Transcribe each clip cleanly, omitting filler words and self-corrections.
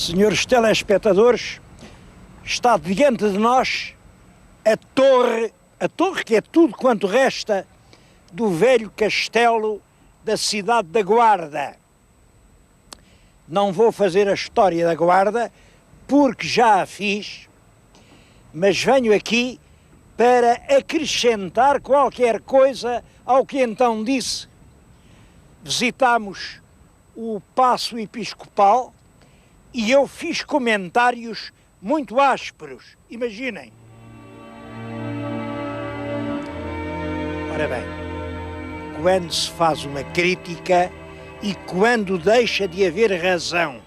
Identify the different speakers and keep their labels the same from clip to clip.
Speaker 1: Senhores telespectadores, está diante de nós a torre que é tudo quanto resta do velho castelo da cidade da Guarda. Não vou fazer a história da Guarda, porque já a fiz, mas venho aqui para acrescentar qualquer coisa ao que então disse. Visitámos o Paço Episcopal e eu fiz comentários muito ásperos, imaginem. Ora bem, quando se faz uma crítica e quando deixa de haver razão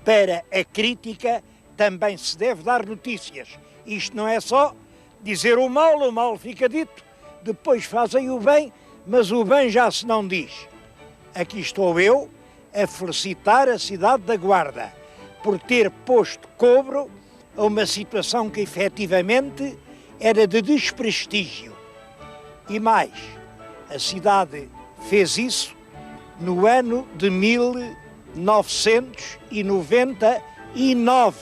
Speaker 1: para a crítica, também se deve dar notícias. Isto não é só dizer o mal fica dito, depois fazem o bem, mas o bem já se não diz. Aqui estou eu a felicitar a cidade da Guarda por ter posto cobro a uma situação que efetivamente era de desprestígio. E mais, a cidade fez isso no ano de 1999,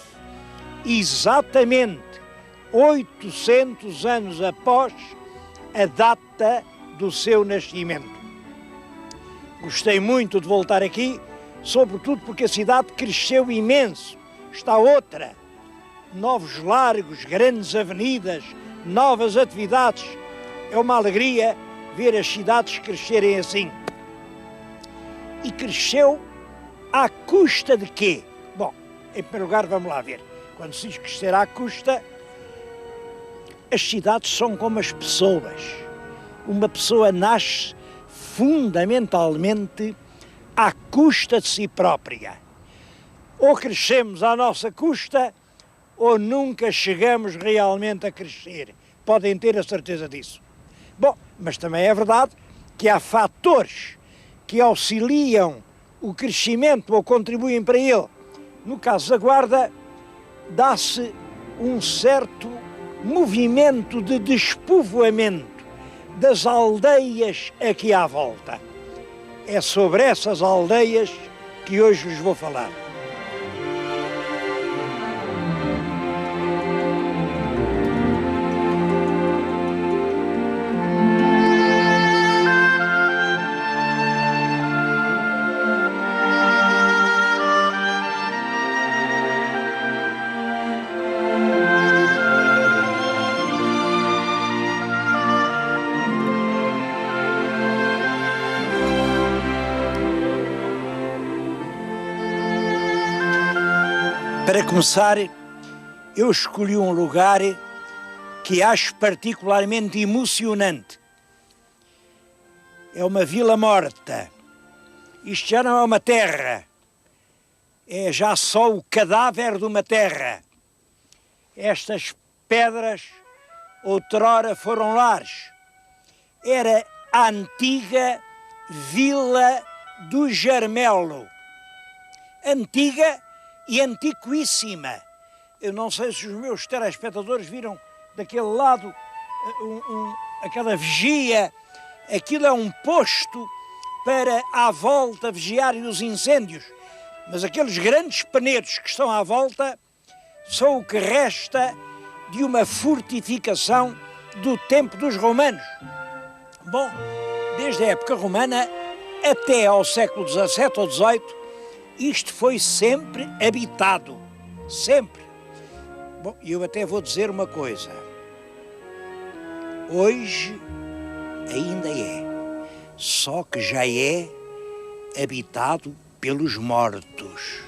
Speaker 1: exatamente 800 anos após a data do seu nascimento. Gostei muito de voltar aqui, sobretudo porque a cidade cresceu imenso. Está outra, novos largos, grandes avenidas, novas atividades. É uma alegria ver as cidades crescerem assim. E cresceu à custa de quê? Bom, em primeiro lugar, vamos lá ver. Quando se diz crescer à custa, as cidades são como as pessoas. Uma pessoa nasce fundamentalmente à custa de si própria. Ou crescemos à nossa custa, ou nunca chegamos realmente a crescer. Podem ter a certeza disso. Bom, mas também é verdade que há fatores que auxiliam o crescimento ou contribuem para ele. No caso da Guarda, dá-se um certo movimento de despovoamento das aldeias aqui à volta. É sobre essas aldeias que hoje vos vou falar. Para começar, eu escolhi um lugar que acho particularmente emocionante. É uma vila morta. Isto já não é uma terra. É já só o cadáver de uma terra. Estas pedras outrora foram lares. Era a antiga Vila do Jarmelo. Antiga e antiquíssima. Eu não sei se os meus telespectadores viram daquele lado aquela vigia. Aquilo é um posto para à volta vigiar os incêndios. Mas aqueles grandes penedos que estão à volta são o que resta de uma fortificação do tempo dos romanos. Bom, desde a época romana até ao século XVII ou XVIII, isto foi sempre habitado, sempre. Bom, eu até vou dizer uma coisa. Hoje ainda é, só que já é habitado pelos mortos.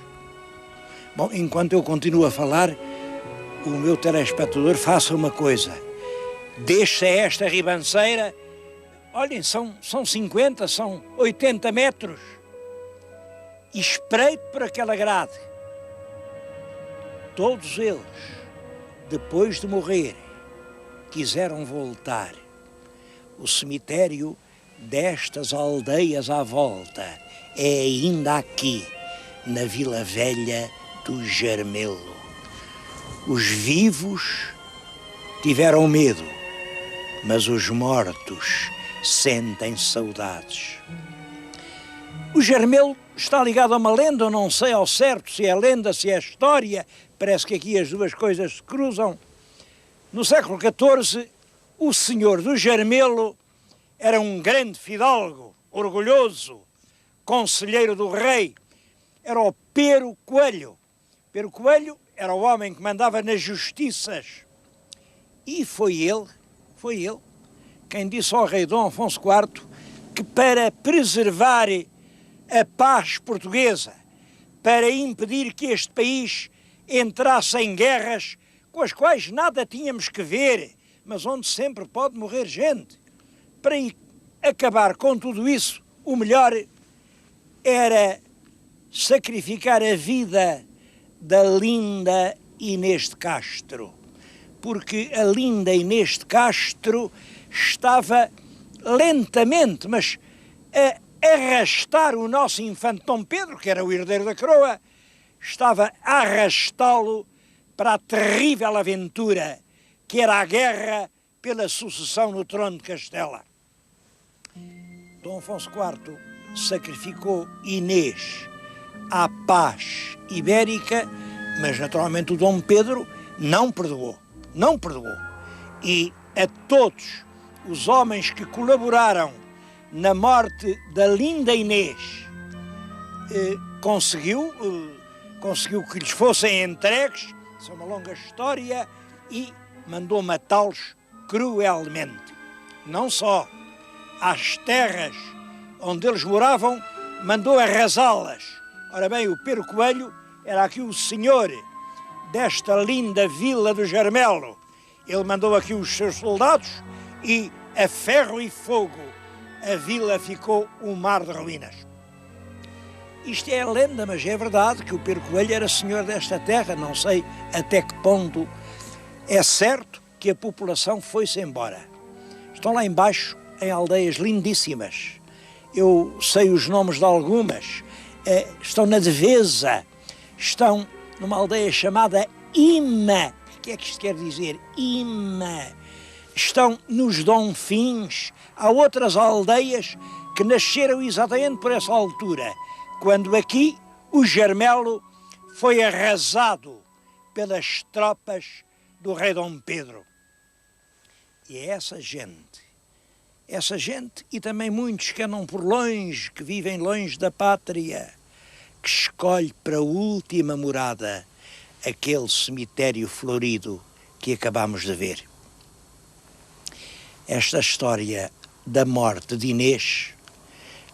Speaker 1: Bom, enquanto eu continuo a falar, o meu telespectador faça uma coisa. Deixa esta ribanceira, olhem, são 50, são 80 metros. E espreite por aquela grade. Todos eles, depois de morrer, quiseram voltar. O cemitério destas aldeias à volta é ainda aqui, na Vila Velha do Jarmelo. Os vivos tiveram medo, mas os mortos sentem saudades. O Germelo está ligado a uma lenda, eu não sei ao certo se é lenda, se é história, parece que aqui as duas coisas se cruzam. No século XIV, o senhor do Germelo era um grande fidalgo, orgulhoso, conselheiro do rei, era o Pero Coelho. Pero Coelho era o homem que mandava nas justiças. E foi ele quem disse ao rei Dom Afonso IV que para preservar a paz portuguesa, para impedir que este país entrasse em guerras com as quais nada tínhamos que ver, mas onde sempre pode morrer gente, para acabar com tudo isso, o melhor era sacrificar a vida da linda Inês de Castro, porque a linda Inês de Castro estava lentamente, mas a arrastar o nosso infante Dom Pedro, que era o herdeiro da coroa, estava a arrastá-lo para a terrível aventura que era a guerra pela sucessão no trono de Castela. Dom Afonso IV sacrificou Inês à paz ibérica, mas naturalmente o Dom Pedro não perdoou. E a todos os homens que colaboraram na morte da linda Inês, conseguiu que lhes fossem entregues, isso é uma longa história, e mandou matá-los cruelmente. Não só às terras onde eles moravam, mandou arrasá-las. Ora bem, o Pero Coelho era aqui o senhor desta linda vila do Germelo. Ele mandou aqui os seus soldados e, a ferro e fogo, a vila ficou um mar de ruínas. Isto é lenda, mas é verdade que o Pero Coelho era senhor desta terra. Não sei até que ponto é certo que a população foi-se embora. Estão lá embaixo em aldeias lindíssimas. Eu sei os nomes de algumas. Estão na Devesa, estão numa aldeia chamada Ima. O que é que isto quer dizer? Ima. Estão nos Donfins. Há outras aldeias que nasceram exatamente por essa altura, quando aqui o Germelo foi arrasado pelas tropas do rei Dom Pedro. E é essa gente e também muitos que andam por longe, que vivem longe da pátria, que escolhe para a última morada aquele cemitério florido que acabamos de ver. Esta história da morte de Inês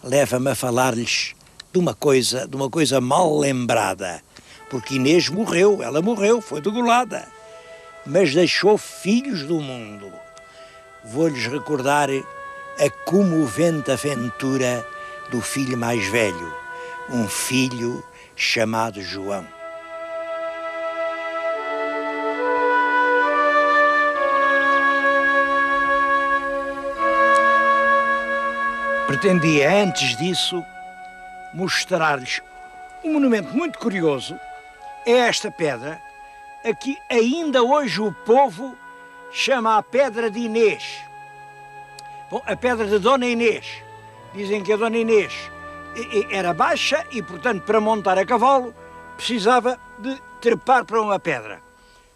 Speaker 1: leva-me a falar-lhes de uma coisa mal lembrada, porque Inês morreu, ela morreu, foi degolada, mas deixou filhos do mundo. Vou-lhes recordar a comovente aventura do filho mais velho, um filho chamado João. Pretendia, antes disso, mostrar-lhes um monumento muito curioso. É esta pedra, a que ainda hoje o povo chama a Pedra de Inês. Bom, a Pedra de Dona Inês. Dizem que a Dona Inês era baixa e, portanto, para montar a cavalo, precisava de trepar para uma pedra.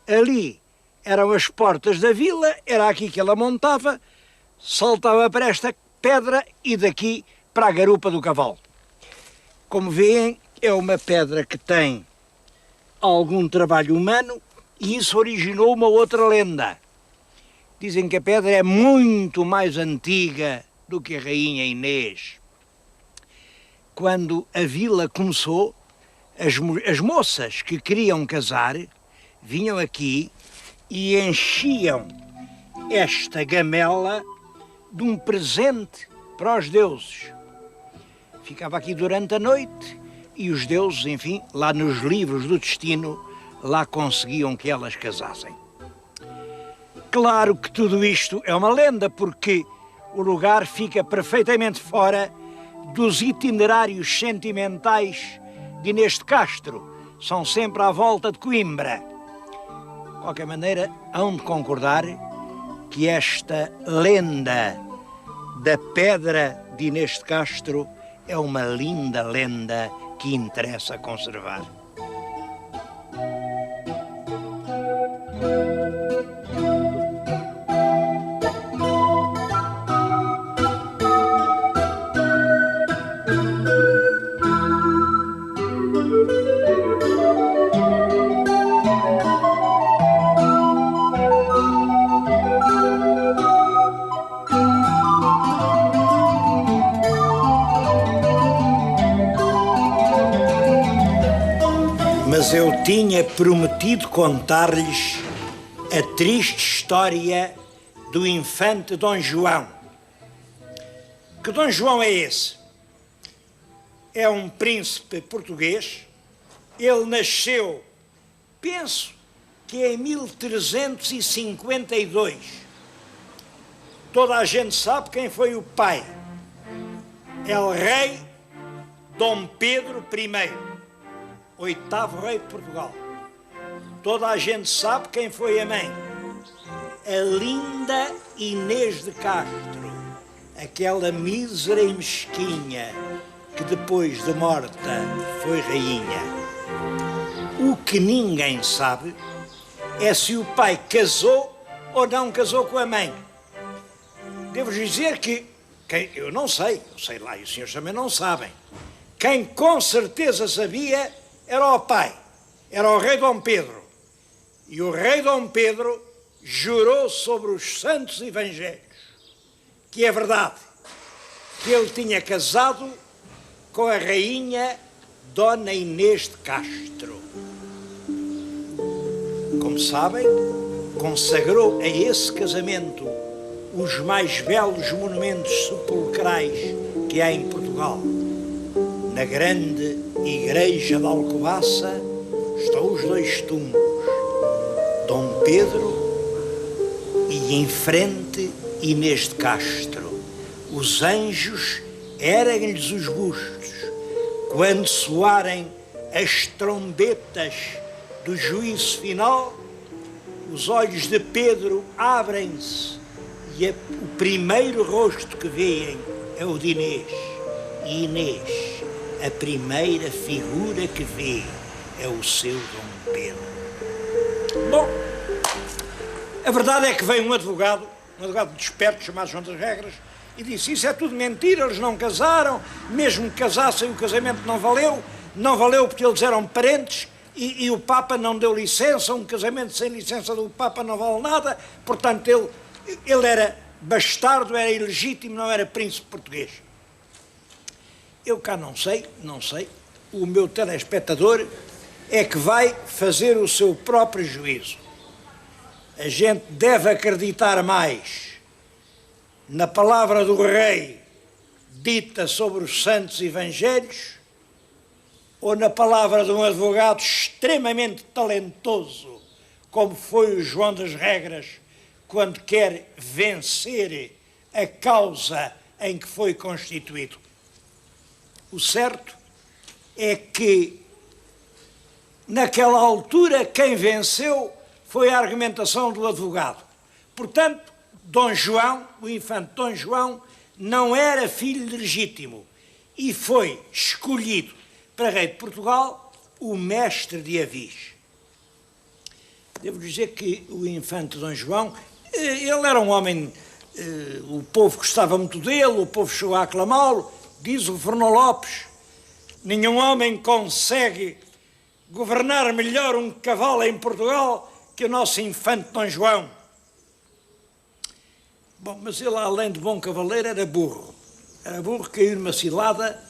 Speaker 1: Ali eram as portas da vila, era aqui que ela montava, saltava para esta pedra e daqui para a garupa do cavalo. Como veem, é uma pedra que tem algum trabalho humano e isso originou uma outra lenda. Dizem que a pedra é muito mais antiga do que a Rainha Inês. Quando a vila começou, as moças que queriam casar vinham aqui e enchiam esta gamela de um presente para os deuses. Ficava aqui durante a noite e os deuses, enfim, lá nos livros do destino, lá conseguiam que elas casassem. Claro que tudo isto é uma lenda, porque o lugar fica perfeitamente fora dos itinerários sentimentais de Inês de Castro. São sempre à volta de Coimbra. De qualquer maneira, hão de concordar que esta lenda da Pedra de Inês de Castro é uma linda lenda que interessa conservar. Mas eu tinha prometido contar-lhes a triste história do infante Dom João. Que Dom João é esse? É um príncipe português. Ele nasceu, penso que em 1352. Toda a gente sabe quem foi o pai. É o rei Dom Pedro I. 8º rei de Portugal. Toda a gente sabe quem foi a mãe. A linda Inês de Castro, aquela mísera e mesquinha que depois de morta foi rainha. O que ninguém sabe é se o pai casou ou não casou com a mãe. Devo dizer que eu não sei, eu sei lá e os senhores também não sabem. Quem com certeza sabia era o pai, era o rei Dom Pedro. E o rei Dom Pedro jurou sobre os santos evangelhos que é verdade, que ele tinha casado com a rainha Dona Inês de Castro. Como sabem, consagrou a esse casamento os mais belos monumentos sepulcrais que há em Portugal. Na grande igreja de Alcobaça estão os dois túmulos, Dom Pedro e em frente Inês de Castro. Os anjos erguem-lhes os bustos quando soarem as trombetas do juízo final. Os olhos de Pedro abrem-se e o primeiro rosto que veem é o de Inês. E Inês, a primeira figura que vê é o seu Dom Pedro. Bom, a verdade é que veio um advogado desperto, chamado João das Regras, e disse: isso é tudo mentira, eles não casaram, mesmo que casassem o casamento não valeu porque eles eram parentes e o Papa não deu licença, um casamento sem licença do Papa não vale nada, portanto ele era bastardo, era ilegítimo, não era príncipe português. Eu cá não sei, o meu telespectador é que vai fazer o seu próprio juízo. A gente deve acreditar mais na palavra do rei dita sobre os santos evangelhos ou na palavra de um advogado extremamente talentoso, como foi o João das Regras, quando quer vencer a causa em que foi constituído. O certo é que, naquela altura, quem venceu foi a argumentação do advogado. Portanto, Dom João, o infante Dom João, não era filho legítimo e foi escolhido para rei de Portugal o mestre de Avis. Devo dizer que o infante Dom João, ele era um homem, o povo gostava muito dele, o povo chegou a aclamá-lo. Diz o Fernão Lopes: nenhum homem consegue governar melhor um cavalo em Portugal que o nosso infante Dom João. Bom, mas ele, além de bom cavaleiro, era burro. Era burro, caiu numa cilada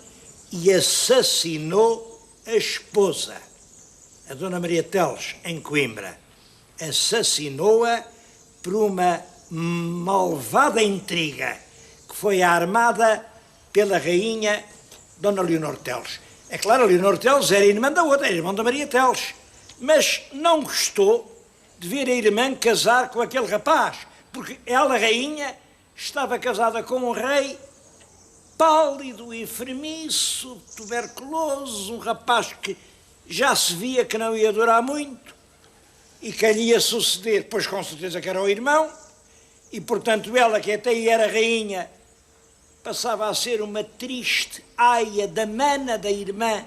Speaker 1: e assassinou a esposa, a Dona Maria Teles, em Coimbra. Assassinou-a por uma malvada intriga que foi armada pela rainha Dona Leonor Teles. É claro, a Leonor Teles era irmã da outra, era irmã da Maria Teles, mas não gostou de ver a irmã casar com aquele rapaz, porque ela, rainha, estava casada com um rei pálido, enfermiço, tuberculoso, um rapaz que já se via que não ia durar muito e que lhe ia suceder, pois com certeza que era o irmão, e portanto ela, que até aí era rainha, passava a ser uma triste aia da mana da irmã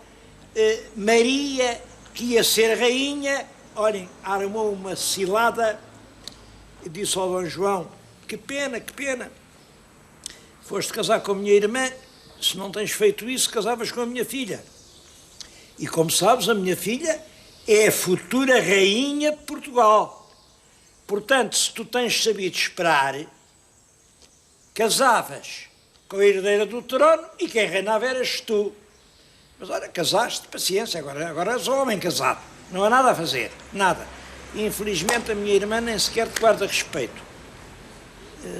Speaker 1: Maria, que ia ser rainha. Olhem, armou uma cilada e disse ao Dom João: que pena, foste casar com a minha irmã, se não tens feito isso, casavas com a minha filha. E como sabes, a minha filha é a futura rainha de Portugal. Portanto, se tu tens sabido esperar, casavas com a herdeira do trono e quem reinava eras tu. Mas olha, casaste, paciência, agora és homem casado. Não há nada a fazer, nada. Infelizmente a minha irmã nem sequer te guarda respeito.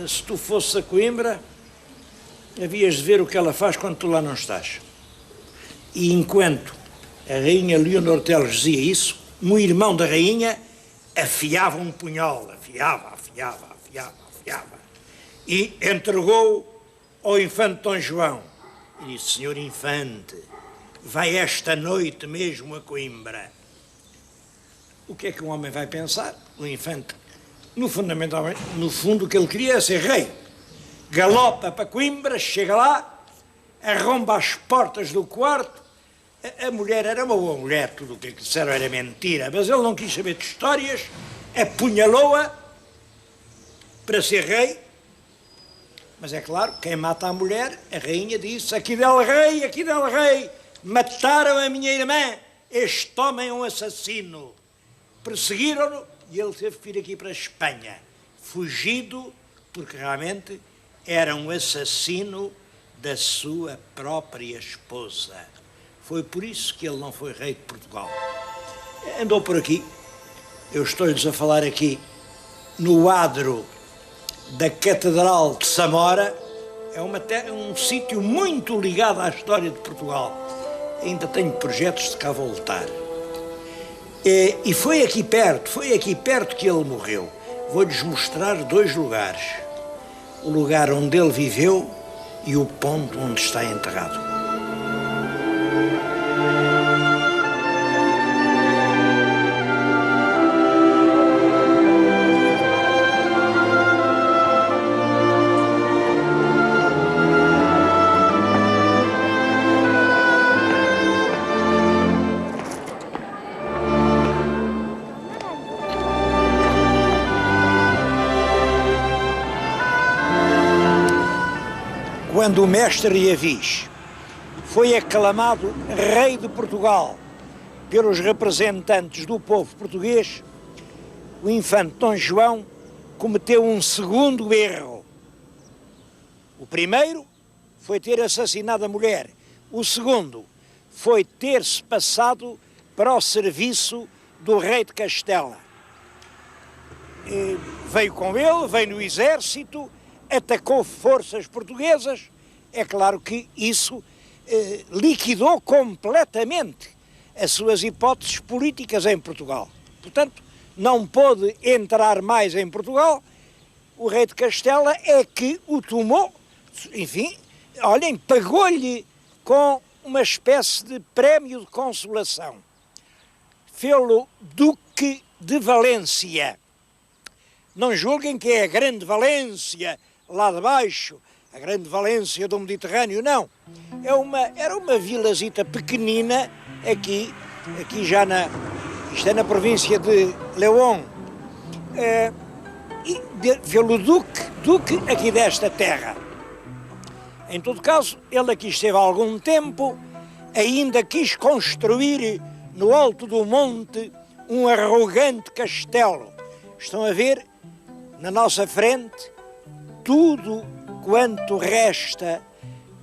Speaker 1: Se tu fosses a Coimbra, havias de ver o que ela faz quando tu lá não estás. E enquanto a rainha Leonor Teles dizia isso, um irmão da rainha afiava um punhal, afiava. E entregou ao infante Dom João. E disse: senhor infante, vai esta noite mesmo a Coimbra. O que é que um homem vai pensar? O infante, no fundo, o que ele queria é ser rei. Galopa para Coimbra, chega lá, arromba as portas do quarto. A mulher era uma boa mulher, tudo o que lhe disseram era mentira, mas ele não quis saber de histórias, apunhalou-a para ser rei. Mas é claro, quem mata a mulher, a rainha disse: aqui del rei, mataram a minha irmã, este homem é um assassino. Perseguiram-no e ele teve que vir aqui para a Espanha, fugido, porque realmente era um assassino da sua própria esposa. Foi por isso que ele não foi rei de Portugal. Andou por aqui. Eu estou-lhes a falar aqui no adro da Catedral de Samora. É um sítio muito ligado à história de Portugal. Ainda tenho projetos de cá voltar. E foi aqui perto que ele morreu. Vou-lhes mostrar dois lugares. O lugar onde ele viveu e o ponto onde está enterrado. Quando o mestre Avis foi aclamado rei de Portugal pelos representantes do povo português, o infante Dom João cometeu um segundo erro. O primeiro foi ter assassinado a mulher. O segundo foi ter-se passado para o serviço do rei de Castela. Veio com ele, veio no exército, atacou forças portuguesas. É claro que isso liquidou completamente as suas hipóteses políticas em Portugal. Portanto, não pôde entrar mais em Portugal. O rei de Castela é que o tomou, enfim, olhem, pagou-lhe com uma espécie de prémio de consolação. Fê-lo Duque de Valência. Não julguem que é a grande Valência lá de baixo, a grande Valência do Mediterrâneo, não. Era uma vilazita pequenina aqui já isto é na província de León. Pelo Duque aqui desta terra. Em todo caso, ele aqui esteve há algum tempo, ainda quis construir no alto do monte um arrogante castelo. Estão a ver, na nossa frente, tudo quanto resta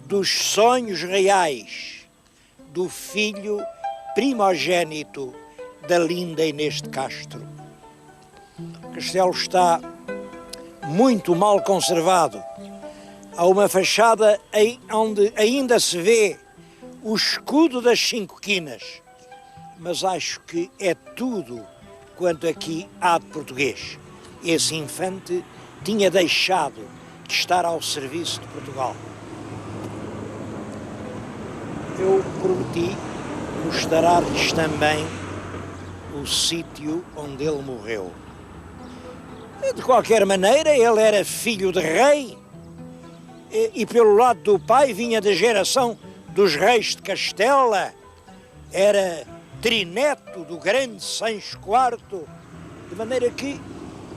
Speaker 1: dos sonhos reais do filho primogênito da linda Inês de Castro. O castelo está muito mal conservado. Há uma fachada onde ainda se vê o escudo das 5 quinas, mas acho que é tudo quanto aqui há de português. Esse infante tinha deixado de estar ao serviço de Portugal. Eu prometi mostrar-lhes também o sítio onde ele morreu. De qualquer maneira, ele era filho de rei e pelo lado do pai vinha da geração dos reis de Castela, era trineto do grande Sancho IV, de maneira que,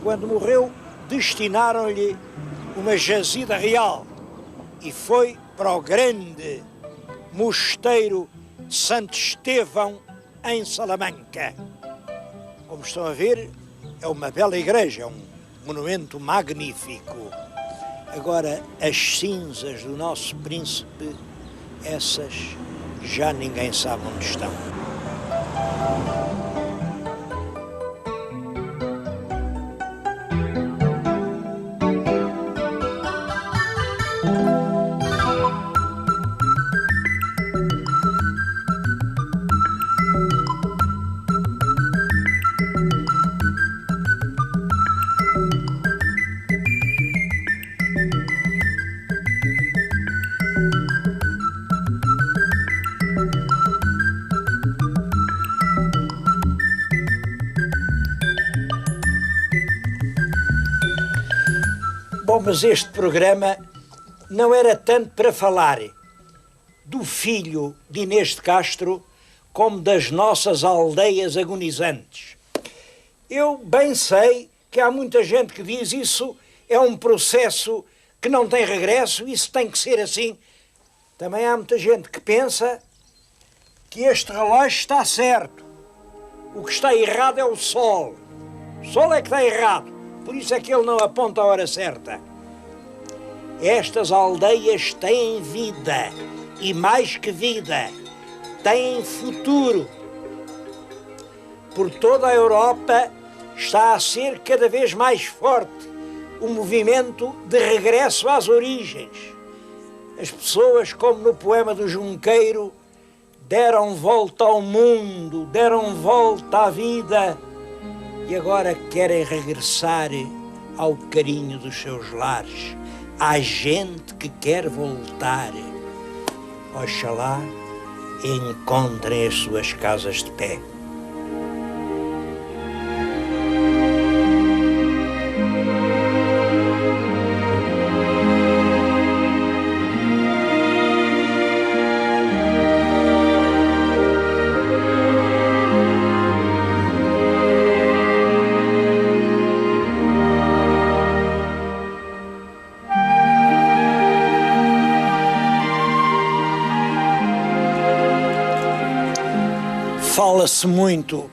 Speaker 1: quando morreu, destinaram-lhe uma jazida real e foi para o grande mosteiro de Santo Estevão, em Salamanca. Como estão a ver, é uma bela igreja, é um monumento magnífico. Agora, as cinzas do nosso príncipe, essas já ninguém sabe onde estão. Bom, mas este programa não era tanto para falar do filho de Inês de Castro como das nossas aldeias agonizantes. Eu bem sei que há muita gente que diz isso é um processo que não tem regresso, isso tem que ser assim. Também há muita gente que pensa que este relógio está certo. O que está errado é o sol. O sol é que está errado. Por isso é que ele não aponta a hora certa. Estas aldeias têm vida, e mais que vida, têm futuro. Por toda a Europa está a ser cada vez mais forte o movimento de regresso às origens. As pessoas, como no poema do Junqueiro, deram volta ao mundo, deram volta à vida, e agora querem regressar ao carinho dos seus lares. Há gente que quer voltar. Oxalá encontrem as suas casas de pé. Fala-se muito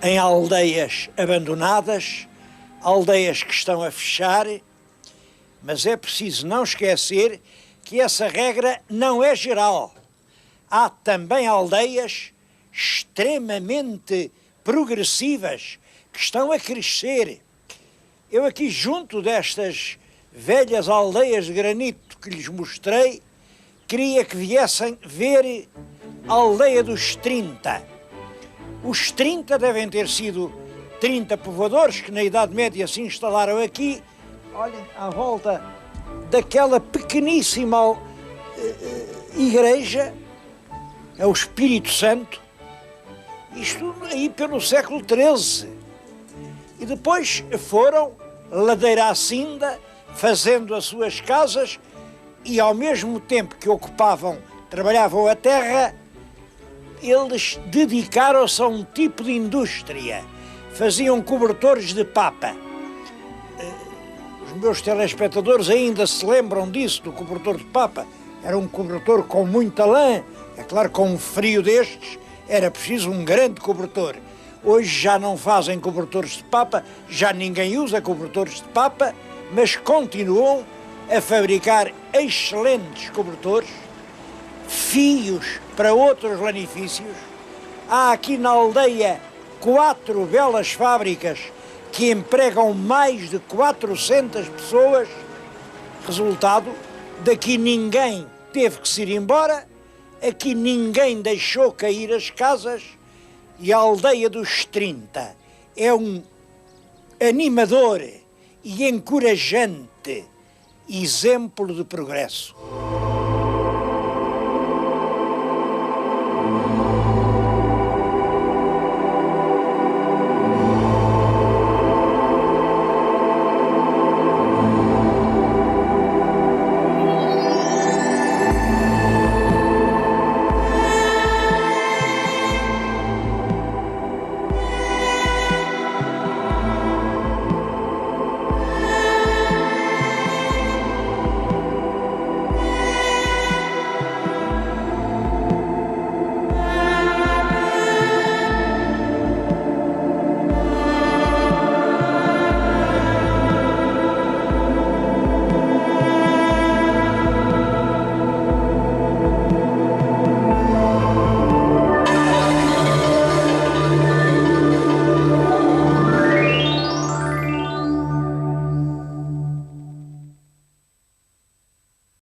Speaker 1: em aldeias abandonadas, aldeias que estão a fechar, mas é preciso não esquecer que essa regra não é geral. Há também aldeias extremamente progressivas que estão a crescer. Eu aqui, junto destas velhas aldeias de granito que lhes mostrei, queria que viessem ver a aldeia dos 30. Os 30 devem ter sido 30 povoadores que na Idade Média se instalaram aqui, olhem, à volta daquela pequeníssima igreja, é o Espírito Santo, isto aí pelo século XIII. E depois foram ladeira acinda, fazendo as suas casas, e ao mesmo tempo que ocupavam, trabalhavam a terra, eles dedicaram-se a um tipo de indústria. Faziam cobertores de papa. Os meus telespectadores ainda se lembram disso, do cobertor de papa. Era um cobertor com muita lã. É claro, com um frio destes, era preciso um grande cobertor. Hoje já não fazem cobertores de papa, já ninguém usa cobertores de papa, mas continuam a fabricar excelentes cobertores, fios para outros lanifícios. Há aqui na aldeia 4 belas fábricas que empregam mais de 400 pessoas. Resultado, daqui ninguém teve que se ir embora, aqui ninguém deixou cair as casas, e a aldeia dos 30 é um animador e encorajante exemplo de progresso.